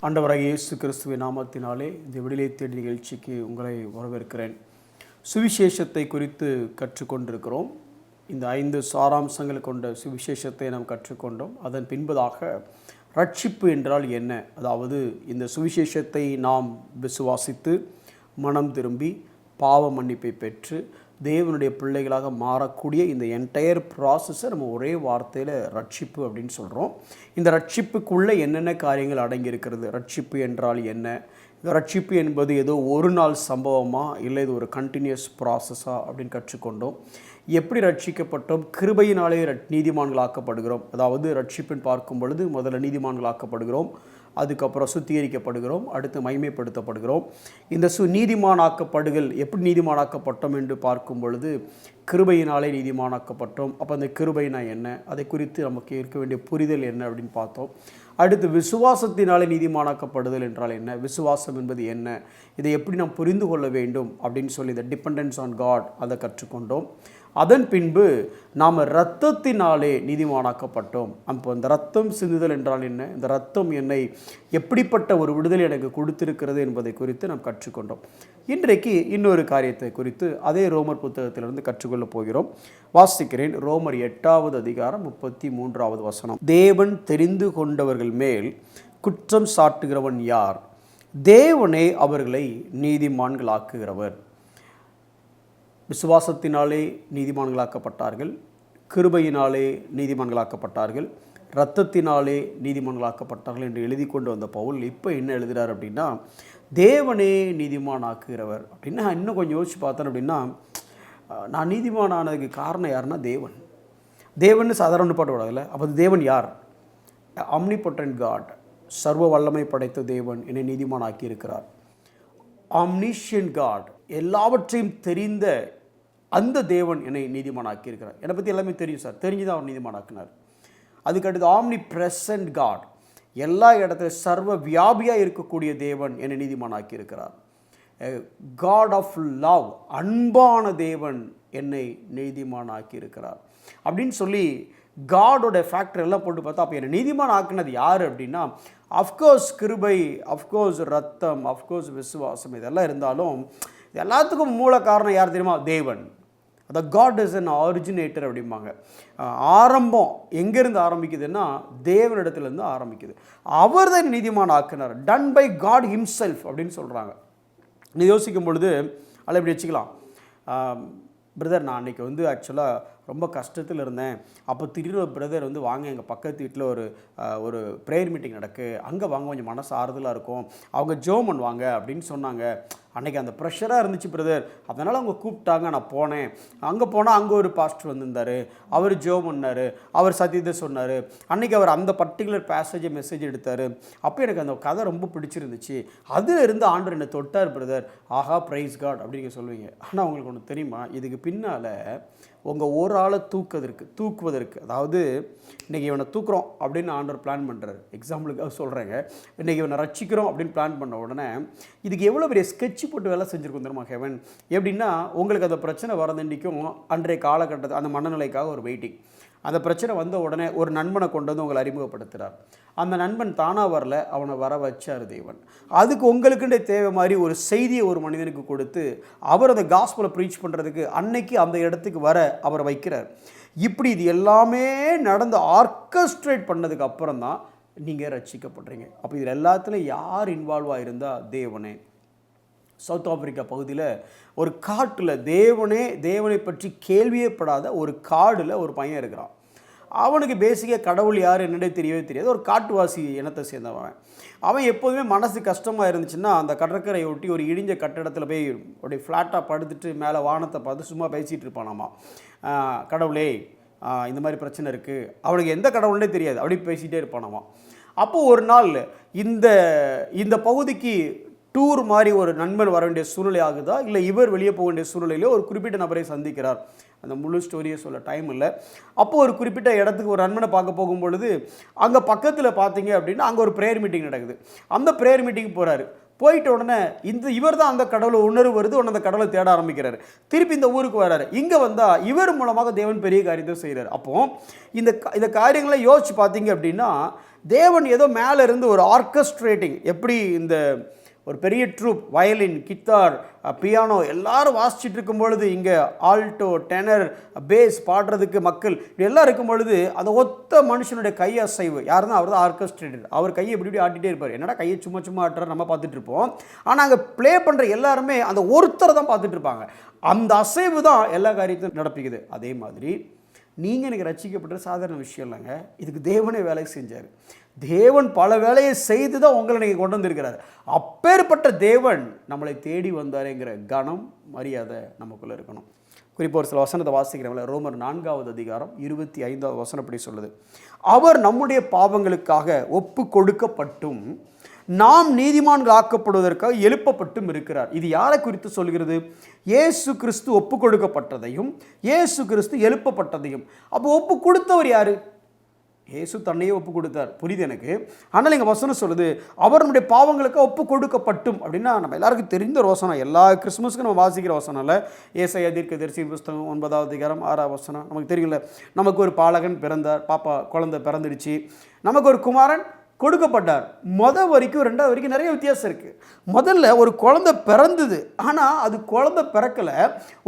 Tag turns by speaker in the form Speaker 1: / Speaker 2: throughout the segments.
Speaker 1: ஆண்டவராகிய இயேசு கிறிஸ்துவின் நாமத்தினாலே இந்த விடுதலை தேடி நிகழ்ச்சிக்கு உங்களை வரவேற்கிறேன். சுவிசேஷத்தை குறித்து கற்றுக்கொண்டிருக்கிறோம். இந்த 5 சாராம்சங்கள் கொண்ட சுவிசேஷத்தை நாம் கற்றுக்கொண்டோம். அதன் பின்பதாக ரட்சிப்பு என்றால் என்ன, அதாவது இந்த சுவிசேஷத்தை நாம் விசுவாசித்து மனம் திரும்பி பாவ மன்னிப்பை பெற்று தேவனுடைய பிள்ளைகளாக மாறக்கூடிய இந்த என்டையர் ப்ராசஸை நம்ம ஒரே வார்த்தையில் ரட்சிப்பு அப்படின்னு சொல்கிறோம். இந்த ரட்சிப்புக்குள்ளே என்னென்ன காரியங்கள் அடங்கியிருக்கிறது, ரட்சிப்பு என்றால் என்ன, இந்த ரட்சிப்பு என்பது ஏதோ ஒரு நாள் சம்பவமா இல்லை இது ஒரு கண்டினியூஸ் ப்ராசஸா அப்படின்னு கற்றுக்கொண்டோம். எப்படி ரட்சிக்கப்பட்டோம், கிருபையினாலே நீதிமான்களாக்கப்படுகிறோம். அதாவது ரட்சிப்பின் பார்க்கும் பொழுது முதல்ல நீதிமான்களாக்கப்படுகிறோம், அதுக்கப்புறம் சுத்திகரிக்கப்படுகிறோம், அடுத்து மகிமைப்படுத்தப்படுகிறோம். இந்த நீதிமானாக்கப்படுதல் எப்படி நீதிமானாக்கப்பட்டோம் என்று பார்க்கும் பொழுது கிருபையினாலே நீதிமானாக்கப்பட்டோம். அப்போ அந்த கிருபைனா என்ன, அதை குறித்து நமக்கு இருக்க வேண்டிய புரிதல் என்ன அப்படின்னு பார்த்தோம். அடுத்து விசுவாசத்தினாலே நீதிமானாக்கப்படுதல் என்றால் என்ன, விசுவாசம் என்பது என்ன, இதை எப்படி நாம் புரிந்து கொள்ள வேண்டும் அப்படின்னு சொல்லி இந்த டிபெண்டன்ஸ் ஆன் காட் அதை கற்றுக்கொண்டோம். அதன் பின்பு நாம் இரத்தத்தினாலே நீதிமானாக்கப்பட்டோம். அப்போ இந்த இரத்தம் சிந்துதல் என்றால் என்ன, இந்த இரத்தம் என்னை எப்படிப்பட்ட ஒரு விடுதலை எனக்கு கொடுத்திருக்கிறது என்பதை குறித்து நாம் கற்றுக்கொண்டோம். இன்றைக்கு இன்னொரு காரியத்தை குறித்து அதே ரோமர் புத்தகத்திலிருந்து கற்றுக்கொள்ளப் போகிறோம். வாசிக்கிறேன். ரோமர் 8வது அதிகாரம் 33வது வசனம். தேவன் தெரிந்து கொண்டவர்கள் மேல் குற்றம் சாட்டுகிறவன் யார்? தேவனே அவர்களை நீதிமான்களாக்குகிறவர். விசுவாசத்தினாலே நீதிமான்களாக்கப்பட்டார்கள், கிருபையினாலே நீதிமான்களாக்கப்பட்டார்கள், இரத்தத்தினாலே நீதிமான்களாக்கப்பட்டார்கள் என்று எழுதி கொண்டு வந்த பவுல் இப்போ என்ன எழுதுகிறார் அப்படின்னா, தேவனே நீதிமானாக்குகிறவர். அப்படின்னா இன்னும் கொஞ்சம் யோசிச்சு பார்த்தேன் அப்படின்னா, நான் நீதிமானானதுக்கு காரணம் யாருன்னா தேவன். தேவன் சாதாரண பாட்டு விடாதுல்ல. அப்போ தேவன் யார்? ஆம்னிபொட்டன்ட் காட், சர்வ வல்லமை படைத்த தேவன் என்னை நீதிமானாக்கி இருக்கிறார். ஆம்னிஷியன்ட் காட், எல்லாவற்றையும் தெரிந்த அந்த தேவன் என்னை நீதிமானாக்கி இருக்கிறார். என்னை பற்றி எல்லாமே தெரியும் சார், தெரிஞ்சுதான் அவர் நீதிமானாக்கினார். அதுக்கடுத்து ஆம்னி பிரசன்ட் காட், எல்லா இடத்துல சர்வ வியாபியாக இருக்கக்கூடிய தேவன் என்னை நீதிமானாக்கி இருக்கிறார். காட் ஆஃப் லவ், அன்பான தேவன் என்னை நீதிமானாக்கி இருக்கிறார் அப்படின்னு சொல்லி காடோட ஃபேக்டர் எல்லாம் போட்டு பார்த்தா, அப்போ என்னை நீதிமான் ஆக்குனது யார் அப்படின்னா, அஃப்கோர்ஸ் கிருபை, அஃப்கோர்ஸ் ரத்தம், அஃப்கோர்ஸ் விசுவாசம், இதெல்லாம் இருந்தாலும் எல்லாத்துக்கும் மூல காரணம் யார் தெரியுமா? தேவன். அந்த காட் இஸ் அன் ஆரிஜினேட்டர் அப்படிம்பாங்க. ஆரம்பம் எங்கேருந்து ஆரம்பிக்குதுன்னா தேவனிடத்துலேருந்து ஆரம்பிக்குது. அவர் தான் நீதிமான் ஆக்கினார், டன் பை காட் ஹிம்செல்ஃப் அப்படின்னு சொல்கிறாங்க. நீ யோசிக்கும் பொழுது அதில் இப்படி வச்சுக்கலாம். பிரதர், நான் அன்றைக்கி ஆக்சுவலாக ரொம்ப கஷ்டத்தில் இருந்தேன். அப்போ திடீர்னு ஒரு பிரதர் வாங்க, எங்கள் பக்கத்து வீட்டில் ஒரு ப்ரேயர் மீட்டிங் நடக்கு, அங்கே வாங்க, கொஞ்சம் மனசு ஆறுதலாக இருக்கும், அவங்க ஜெபம் பண்ணுவாங்க அப்படின்னு சொன்னாங்க. அன்றைக்கி அந்த ப்ரெஷராக இருந்துச்சு பிரதர், அதனால் அவங்க கூப்பிட்டாங்க, நான் போனேன். அங்கே போனால் அங்கே ஒரு பாஸ்டர் வந்திருந்தார், அவர் ஜெபம் பண்ணார், அவர் சத்தியத்தை சொன்னார். அன்றைக்கி அவர் அந்த பர்டிகுலர் பேசேஜை மெசேஜ் எடுத்தார். அப்போ எனக்கு அந்த கதை ரொம்ப பிடிச்சிருந்துச்சு, அதில் இருந்து ஆண்டவர் என்னை தொட்டார் பிரதர். ஆஹா, ப்ரைஸ் காட் அப்படிங்க சொல்லுவீங்க. ஆனால் உங்களுக்கு ஒன்று தெரியுமா, இதுக்கு பின்னால் உங்கள் ஒரு ஆளை தூக்குவதற்கு, அதாவது இன்றைக்கி இவனை தூக்குறோம் அப்படின்னு ஆண்டவர் பிளான் பண்ணுறாரு. எக்ஸாம்பிளுக்காக சொல்கிறேங்க, இன்றைக்கி இவனை ரட்சிக்கிறோம் அப்படின்னு பிளான் பண்ண உடனே இதுக்கு எவ்வளோ பெரிய ஸ்கெட்ச் போட்டு வேலை செஞ்சுருக்கும் தெரியுமா ஹெவன். எப்படின்னா, உங்களுக்கு அந்த பிரச்சனை வரதண்டிக்கும் அன்றைய காலகட்டத்தில் அந்த மனநிலைக்காக ஒரு வெயிட்டிங். அந்த பிரச்சனை வந்த உடனே ஒரு நண்பனை கொண்டு வந்து உங்களை அறிமுகப்படுத்துகிறார். அந்த நண்பன் தானாக வரல, அவனை வர வச்சார் தேவன். அதுக்கு உங்களுக்குண்டே தேவை மாதிரி ஒரு செய்தியை ஒரு மனிதனுக்கு கொடுத்து அவர் அந்த காஸ்பலை ப்ரீச் பண்ணுறதுக்கு அன்னைக்கு அந்த இடத்துக்கு வர அவர் வைக்கிறார். இப்படி இது எல்லாமே நடந்து ஆர்கஸ்ட்ரேட் பண்ணதுக்கு அப்புறம் தான் நீங்கள் ரட்சிக்கப்படுறீங்க. அப்போ இதில் எல்லாத்துலையும் யார் இன்வால்வ் ஆகிருந்தால் தேவனே. சவுத் ஆப்பிரிக்கா பகுதியில் ஒரு காட்டில் தேவனை பற்றி கேள்வியே படாத ஒரு காடில் ஒரு பையன் இருக்கிறான். அவனுக்கு பேசிக்காக கடவுள் யார் என்னடே தெரியவே தெரியாது. ஒரு காட்டுவாசி இனத்தை சேர்ந்தவன். அவன் எப்போதுமே மனசு கஷ்டமாக இருந்துச்சுன்னா அந்த கடற்கரையை ஒட்டி ஒரு இடிஞ்ச கட்டடத்தில் போய் அப்படியே ஃப்ளாட்டாக படுத்துட்டு மேலே வானத்தை பார்த்து சும்மா பேசிகிட்டு இருப்பானாமா. கடவுளே, இந்த மாதிரி பிரச்சனை இருக்குது. அவனுக்கு எந்த கடவுள்னே தெரியாது, அப்படி பேசிகிட்டே இருப்பானாமா. அப்போது ஒரு நாள் இந்த பகுதிக்கு டூர் மாதிரி ஒரு நண்பன் வர வேண்டிய சூழ்நிலை ஆகுதா, இல்லை இவர் வெளியே போக வேண்டிய சூழ்நிலையில் ஒரு குறிப்பிட்ட நபரை சந்திக்கிறார். அந்த முழு ஸ்டோரியை சொல்ல டைம் இல்லை. அப்போது ஒரு குறிப்பிட்ட இடத்துக்கு ஒரு நண்பனை பார்க்க போகும்பொழுது அங்கே பக்கத்தில் பார்த்தீங்க அப்படின்னா அங்கே ஒரு ப்ரேயர் மீட்டிங் நடக்குது. அந்த ப்ரேயர் மீட்டிங் போகிறாரு. போயிட்ட உடனே இவர் தான் அந்த கடவுளை உணர்வு வருது, உடனே அந்த கடவுளை தேட ஆரம்பிக்கிறார். திருப்பி இந்த ஊருக்கு வராரு. இங்கே வந்தால் இவர் மூலமாக தேவன் பெரிய காரியத்தை செய்கிறார். அப்போது இந்த காரியங்களை யோசித்து பார்த்தீங்க அப்படின்னா தேவன் ஏதோ மேலே இருந்து ஒரு ஆர்கெஸ்ட்ரேட்டிங், எப்படி இந்த ஒரு பெரிய ட்ரூப் வயலின், கித்தார், பியானோ எல்லாரும் வாசிச்சுட்டு இருக்கும் பொழுது இங்கே ஆல்டோ, டெனர், பேஸ் பாடுறதுக்கு மக்கள் எல்லாம் இருக்கும் பொழுது அந்த ஒத்த மனுஷனுடைய கை அசைவு யார் தான்? அவர் தான் ஆர்கெஸ்ட்ரேட்டர். அவர் கையை இப்படி ஆட்டிகிட்டே இருப்பார். என்னடா கையை சும்மா சும்மா ஆட்டுறாரு நம்ம பார்த்துட்டு இருப்போம். ஆனால் அங்கே ப்ளே பண்ணுற எல்லாருமே அந்த ஒருத்தரை தான் பார்த்துட்டு இருப்பாங்க. அந்த அசைவு தான் எல்லா காரியத்தையும் நடப்பிக்குது. அதே மாதிரி நீங்கள் எனக்கு ரட்சிக்கப்பட்ட சாதாரண விஷயம் இல்லைங்க. இதுக்கு தேவனே வேலை செஞ்சார். தேவன் பல வேலையை செய்து தான் உங்களை நீங்கள் கொண்டு வந்திருக்கிறார். அப்பேற்பட்ட தேவன் நம்மளை தேடி வந்தாருங்கிற கனம், மரியாதை நமக்குள்ளே இருக்கணும். குறிப்பாக ஒரு சில வசனத்தை வாசிக்கிறவங்கள ரோமர் 4வது அதிகாரம் 25வது வசனம் இப்படி சொல்லுது, அவர் நம்முடைய பாவங்களுக்காக ஒப்பு கொடுக்கப்பட்டும் நாம் நீதிமான்கள் ஆக்கப்படுவதற்காக எழுப்பப்பட்டும் இருக்கிறார். இது யாரை குறித்து சொல்கிறது? இயேசு கிறிஸ்து ஒப்பு கொடுக்கப்பட்டதையும் இயேசு கிறிஸ்து எழுப்பப்பட்டதையும். அப்போ ஒப்பு கொடுத்தவர் யாரு? இயேசு தன்னையே ஒப்பு கொடுத்தார். புரியுது எனக்கு. ஆனால் இங்கே வசனம் சொல்லுது அவர் நம்முடைய பாவங்களுக்கு ஒப்பு கொடுக்கப்பட்டும். அப்படின்னா நம்ம எல்லாருக்கும் தெரிந்த வசனம், எல்லா கிறிஸ்துமஸுக்கும் நம்ம வாசிக்கிற வசனம் இல்லை. ஏசாயா தீர்க்கதரிசி புஸ்தகம் 9வது அதிகாரம் 6வது வசனம் நமக்கு தெரியல. நமக்கு ஒரு பாலகன் பிறந்தார், பாப்பா குழந்தை பிறந்துடுச்சு, நமக்கு ஒரு குமாரன் கொடுக்கப்பட்டார். வரைக்கும் 2வது வரைக்கும் நிறைய வித்தியாசம் இருக்குது. முதல்ல ஒரு குழந்தை பிறந்தது, ஆனால் அது குழந்தை பிறக்கலை.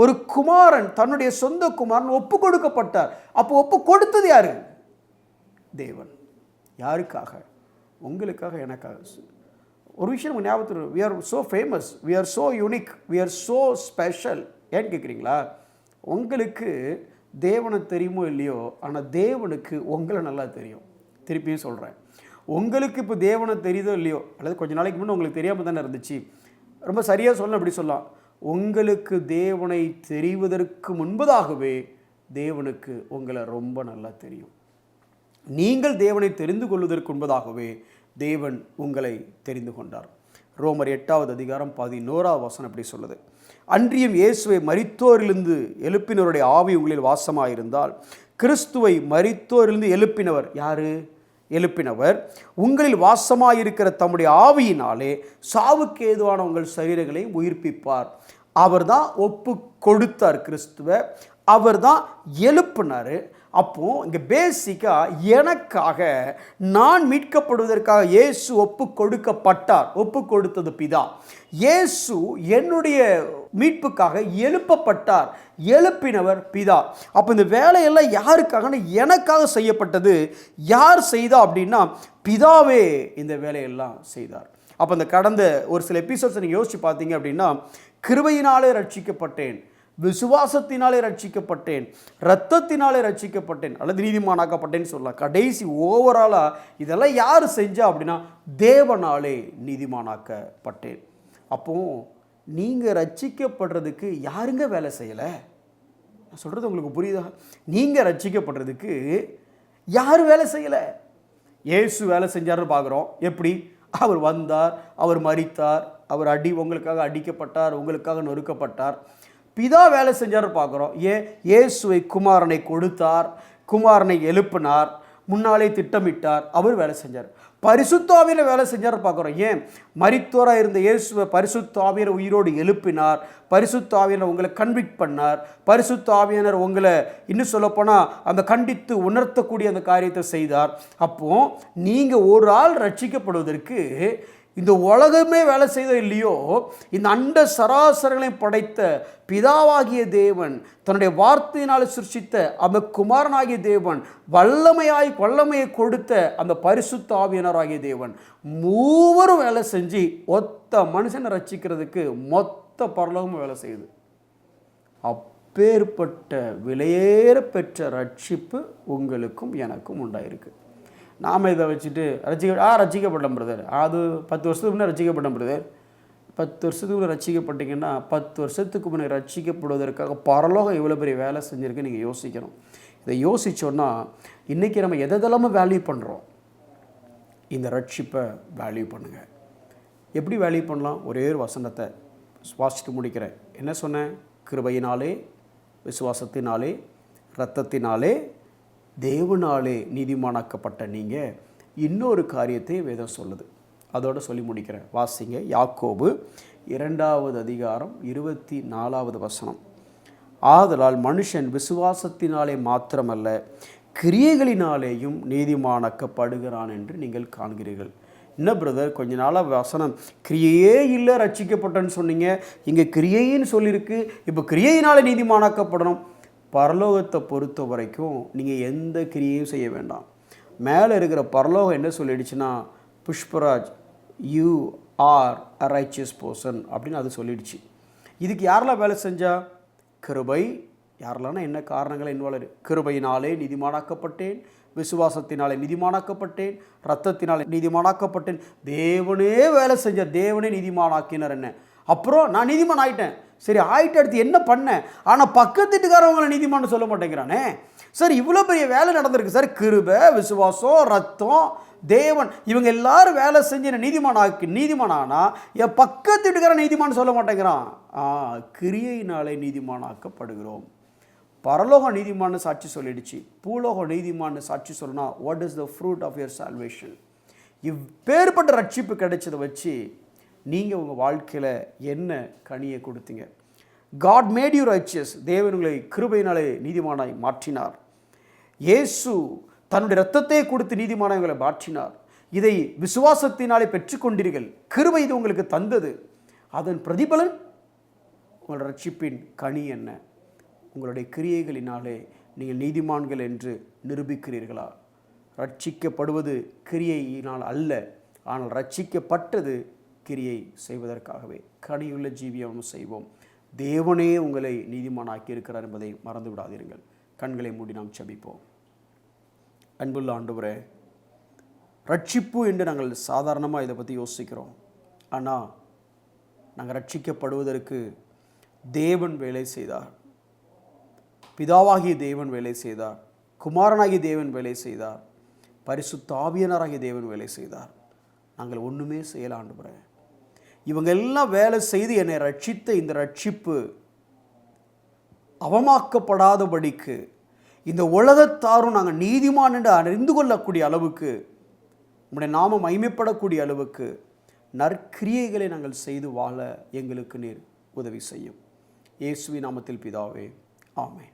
Speaker 1: ஒரு குமாரன், தன்னுடைய சொந்த குமாரன் ஒப்பு கொடுக்கப்பட்டார். அப்போ ஒப்பு கொடுத்தது யாரு? தேவன். யாருக்காக? உங்களுக்காக, எனக்காக. ஒரு விஷயம் நமக்கு ஞாபகத்தில், we are so famous, we are so unique, we are so special. ஏன்னு கேட்குறீங்களா? உங்களுக்கு தேவனை தெரியுமோ இல்லையோ, ஆனால் தேவனுக்கு உங்களை நல்லா தெரியும். திருப்பியும் சொல்கிறேன், உங்களுக்கு இப்போ தேவனை தெரியுதோ இல்லையோ, அல்லது கொஞ்ச நாளைக்கு முன்னே உங்களுக்கு தெரியாமல் தானே இருந்துச்சு. ரொம்ப சரியாக சொல்லணும், அப்படி சொல்லலாம். உங்களுக்கு தேவனை தெரிவதற்கு முன்பதாகவே தேவனுக்கு உங்களை ரொம்ப நல்லா தெரியும். நீங்கள் தேவனை தெரிந்து கொள்வதற்கு முன்பதாகவே தேவன் உங்களை தெரிந்து கொண்டார். ரோமர் 8வது அதிகாரம் 11வது வசனம் இப்படி சொல்லுது, அன்றியும் இயேசுவை மரித்தோரிலிருந்து எழுப்பினவருடைய ஆவி உங்களில் வாசமாயிருந்தால் கிறிஸ்துவை மரித்தோரிலிருந்து எழுப்பினவர் யாரு? எழுப்பினவர் உங்களில் வாசமாயிருக்கிற தம்முடைய ஆவியினாலே சாவுக்கு ஏதுவான உங்கள் சரீரங்களை உயிர்ப்பிப்பார். அவர் தான் ஒப்பு கொடுத்தார் கிறிஸ்துவை, அவர் தான் எழுப்பினார். அப்போது இங்கே பேசிக்காக எனக்காக, நான் மீட்கப்படுவதற்காக இயேசு ஒப்பு கொடுக்கப்பட்டார். ஒப்பு கொடுத்தது பிதா. இயேசு என்னுடைய மீட்புக்காக எழுப்பப்பட்டார். எழுப்பினவர் பிதா. அப்போ இந்த வேலையெல்லாம் யாருக்காக? எனக்காக செய்யப்பட்டது. யார் செய்தா அப்படின்னா பிதாவே இந்த வேலையெல்லாம் செய்தார். அப்போ இந்த கடந்த ஒரு சில எபிசோட்ஸ் நீங்கள் யோசிச்சு பார்த்தீங்க அப்படின்னா, கிருபையினாலே ரட்சிக்கப்பட்டேன், விசுவாசத்தினாலே ரட்சிக்கப்பட்டேன், இரத்தத்தினாலே ரட்சிக்கப்பட்டேன், அல்லது நீதிமானாக்கப்பட்டேன்னு சொல்லலாம். கடைசி ஓவராலாக இதெல்லாம் யார் செஞ்சா அப்படின்னா தேவனாலே நீதிமானாக்கப்பட்டேன். அப்போ நீங்கள் ரட்சிக்கப்படுறதுக்கு யாருங்க வேலை செய்யலை? நான் சொல்கிறது உங்களுக்கு புரியுதா? நீங்கள் ரட்சிக்கப்படுறதுக்கு யார் வேலை செய்யலை? இயேசு வேலை செஞ்சார்னு பார்க்குறோம். எப்படி? அவர் வந்தார், அவர் மரித்தார், அவர் உங்களுக்காக அடிக்கப்பட்டார், உங்களுக்காக நொறுக்கப்பட்டார். பிதா வேலை செஞ்சார் பார்க்குறோம். இயேசுவை குமாரனை கொடுத்தார், குமாரனை எழுப்பினார், முன்னாலே திட்டமிட்டார், அவர் வேலை செஞ்சார். பரிசுத்த ஆவியில் வேலை செஞ்சார் பார்க்குறோம். ஏன்? மரித்தோராக இருந்த இயேசுவை பரிசுத்த ஆவியர் உயிரோடு எழுப்பினார், பரிசுத்த ஆவியனர் உங்களை கன்விக்ட் பண்ணார், பரிசுத்த ஆவியனர் உங்களை இன்னும் சொல்லப்போனால் அந்த கண்டித்து உணர்த்தக்கூடிய அந்த காரியத்தை செய்தார். அப்போது நீங்கள் ஒரு ஆள் ரட்சிக்கப்படுவதற்கு இந்த உலகமே வேலை செய்தோ இல்லையோ, இந்த அண்ட சராசரங்களையும் படைத்த பிதாவாகிய தேவன், தன்னுடைய வார்த்தையினால் சிருஷ்டித்த அந்த குமாரனாகிய தேவன், வல்லமையை கொடுத்த அந்த பரிசுத்த ஆவியனராகிய தேவன், மூவரும் வேலை செஞ்சு ஒத்த மனுஷனை ரட்சிக்கிறதுக்கு மொத்த பரலோகமும் வேலை செய்யுது. அப்பேற்பட்ட விலையேற பெற்ற ரட்சிப்பு உங்களுக்கும் எனக்கும் உண்டாயிருக்கு. நாம் இதை வச்சுட்டு ரட்சிக்கப்பட்டோம் பிரதர், அது 10 வருஷத்துக்கு முன்னே ரட்சிக்கப்பட்டோம் பிரதர். 10 வருஷத்துக்கு முன்னே ரட்சிக்கப்பட்டீங்கன்னா 10 வருஷத்துக்கு முன்னே ரட்சிக்கப்படுவதற்காக பரலோகம் எவ்வளோ பெரிய வேலை செஞ்சுருக்கு நீங்கள் யோசிக்கணும். இதை யோசித்தோன்னா இன்றைக்கி நம்ம எதெல்லாமல் வேல்யூ பண்ணுறோம், இந்த ரட்சிப்பை வேல்யூ பண்ணுங்கள். எப்படி வேல்யூ பண்ணலாம்? ஒரே ஒரு வசனத்தை வாசித்து முடிக்கிறேன். என்ன சொன்னேன்? கிருபையினாலே, விசுவாசத்தினாலே, இரத்தத்தினாலே, தேவனாலே நீதிமானாக்கப்பட்ட நீங்கள் இன்னொரு காரியத்தை வேதம் சொல்லுது. அதோடு சொல்லி முடிக்கிறேன். வாசிங்க. யாக்கோபு 2வது அதிகாரம் 24வது வசனம். ஆதலால் மனுஷன் விசுவாசத்தினாலே மாத்திரமல்ல கிரியைகளினாலேயும் நீதிமானாக்கப்படுகிறான் என்று நீங்கள் காண்கிறீர்கள். என்ன பிரதர், கொஞ்ச நாளாக வசனம் கிரியையே இல்லை ரட்சிக்கப்பட்டேன்னு சொன்னீங்க, இங்கே கிரியைன்னு சொல்லியிருக்கு, இப்போ கிரியையினாலே நீதிமானாக்கப்படணும். பரலோகத்தை பொறுத்த வரைக்கும் நீங்கள் எந்த கிரியையும் செய்ய வேண்டாம். மேலே இருக்கிற பரலோகம் என்ன சொல்லிடுச்சுன்னா, Pushparaj you are a righteous person அப்படின்னு அது சொல்லிடுச்சு. இதுக்கு யாரெல்லாம் வேலை செஞ்சா? கிருபை. யாரெல்லாம்னா என்ன காரணங்களை இன்வால்வ்? கிருபையினாலே நீதிமானாக்கப்பட்டேன், விசுவாசத்தினாலே நீதிமானாக்கப்பட்டேன், இரத்தத்தினாலே நீதிமானாக்கப்பட்டேன். தேவனே வேலை செஞ்ச, தேவனே நீதிமானாக்கினார் என்ன. அப்புறம் நான் நீதிமான் ஆயிட்டேன், சரி ஆயிட்டு அடுத்து என்ன பண்ணேன்? ஆனால் பக்கத்து வீட்டுக்காரவங்களை நீதிமான்னு சொல்ல மாட்டேங்கிறானே. சார் இவ்வளோ பெரிய வேலை நடந்திருக்கு சார், கிருபை, விசுவாசம், ரத்தம், தேவன், இவங்க எல்லாரும் வேலை செஞ்சு என்ன நீதிமானானா என் பக்கத்து வீட்டுக்கார நீதிமான்னு சொல்ல மாட்டேங்கிறான். கிரியையினாலே நீதிமானாக்கப்படுகிறோம். பரலோகம் நீதிமான்னு சாட்சி சொல்லிடுச்சு, பூலோகம் நீதிமான்னு சாட்சி சொல்லணும்னா what is the fruit of your salvation? இப்பேற்பட்ட ரட்சிப்பு கிடைச்சதை வச்சு நீங்கள் உங்கள் வாழ்க்கையில் என்ன கனியை கொடுத்தீங்க? God made you righteous. தேவன் உங்களை கிருபையினாலே நீதிமானாய் மாற்றினார். இயேசு தன்னுடைய இரத்தத்தை கொடுத்து நீதிமானாய் உங்களை மாற்றினார். இதை விசுவாசத்தினாலே பெற்றுக்கொண்டீர்கள். கிருபை இது உங்களுக்கு தந்தது. அதன் பிரதிபலன் உங்கள் ரட்சிப்பின் கனி என்ன? உங்களுடைய கிரியைகளினாலே நீங்கள் நீதிமான்கள் என்று நிரூபிக்கிறீர்களா? ரட்சிக்கப்படுவது கிரியையினால் அல்ல, ஆனால் ரட்சிக்கப்பட்டது கிரியை செய்வதற்காகவே. கனியுள்ள ஜீவியம் செய்வோம். தேவனே உங்களை நீதிமானாக்கி இருக்கிறார் என்பதை மறந்து விடாதீர்கள். கண்களை மூடி நாம் ஜெபிப்போம். அன்புள்ள ஆண்டவரே, ரட்சிப்பு என்று நாங்கள் சாதாரணமாக இதை பற்றி யோசிக்கிறோம். ஆனால் நாங்கள் ரட்சிக்கப்படுவதற்கு தேவன் வேலை செய்தார். பிதாவாகிய தேவன் வேலை செய்தார், குமாரனாகிய தேவன் வேலை செய்தார், பரிசுத்த ஆவியானவராகிய தேவன் வேலை செய்தார். நாங்கள் ஒன்றுமே செய்யல ஆண்டவரே. இவங்க எல்லாம் வேலை செய்து என்னை ரட்சித்த இந்த ரட்சிப்பு அவமாக்கப்படாதபடிக்கு இந்த உலகத்தாரும் நாங்கள் நீதிமான் என்று அறிந்து கொள்ளக்கூடிய அளவுக்கு, உம்முடைய நாமம் மகிமைப்படக்கூடிய அளவுக்கு நற்கிரியைகளை நாங்கள் செய்து வாழ எங்களுக்கு நீர் உதவி செய்யும். இயேசுவின் நாமத்தில் பிதாவே, ஆமென்.